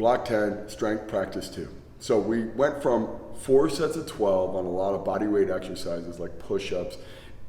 Block 10, strength practice 2. So we went from 4 sets of 12 on a lot of body weight exercises like push-ups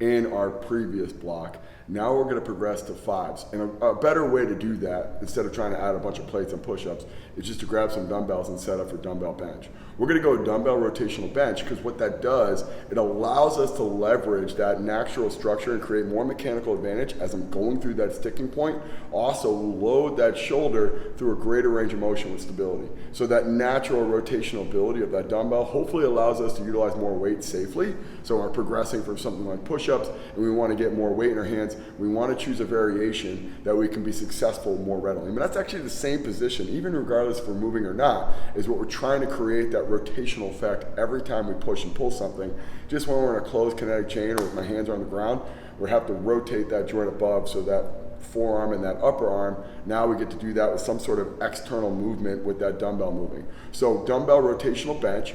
in our previous block. Now we're gonna progress to 5s. And a better way to do that, instead of trying to add a bunch of plates and push-ups, is just to grab some dumbbells and set up for dumbbell bench. We're gonna go dumbbell rotational bench because what that does, it allows us to leverage that natural structure and create more mechanical advantage as I'm going through that sticking point. Also load that shoulder through a greater range of motion with stability. So that natural rotational ability of that dumbbell hopefully allows us to utilize more weight safely. So we're progressing from something like push-ups and we wanna get more weight in our hands. We wanna choose a variation that we can be successful more readily. I mean, that's actually the same position, even regardless if we're moving or not, is what we're trying to create that rotational effect every time we push and pull something. Just when we're in a closed kinetic chain or if my hands are on the ground, we have to rotate that joint above so that forearm and that upper arm, now we get to do that with some sort of external movement with that dumbbell moving. So dumbbell rotational bench,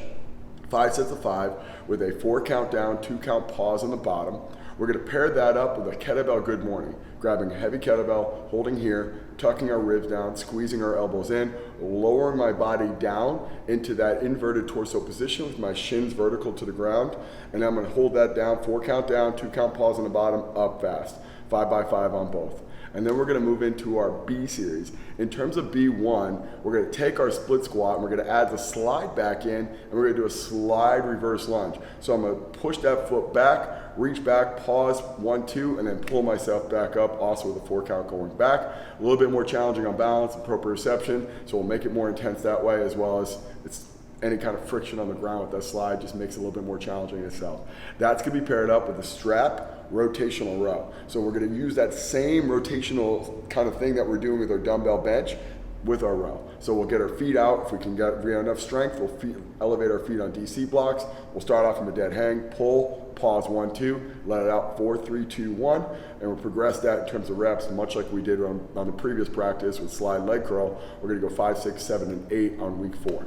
5 sets of 5 with a 4 count down, 2 count pause on the bottom. We're gonna pair that up with a kettlebell good morning, grabbing a heavy kettlebell, holding here, tucking our ribs down, squeezing our elbows in, lowering my body down into that inverted torso position with my shins vertical to the ground. And I'm gonna hold that down, 4 count down, 2 count pause on the bottom, up fast, 5 by 5 on both. And then we're gonna move into our B series. In terms of B1, we're gonna take our split squat and we're gonna add the slide back in and we're gonna do a slide reverse lunge. So I'm gonna push that foot back, reach back, pause, 1, 2, and then pull myself back up, also with a 4 count going back. A little bit more challenging on balance and proprioception, so we'll make it more intense that way, as well as it's any kind of friction on the ground with that slide just makes it a little bit more challenging itself. That's gonna be paired up with a strap rotational row. So we're gonna use that same rotational kind of thing that we're doing with our dumbbell bench with our row. So we'll get our feet out. If we can get enough strength, we'll elevate our feet on DC blocks. We'll start off from a dead hang, pull, pause, 1, 2, let it out, 4, 3, 2, 1, and we'll progress that in terms of reps, much like we did on the previous practice with slide leg curl. We're gonna go 5, 6, 7, and 8 on week 4.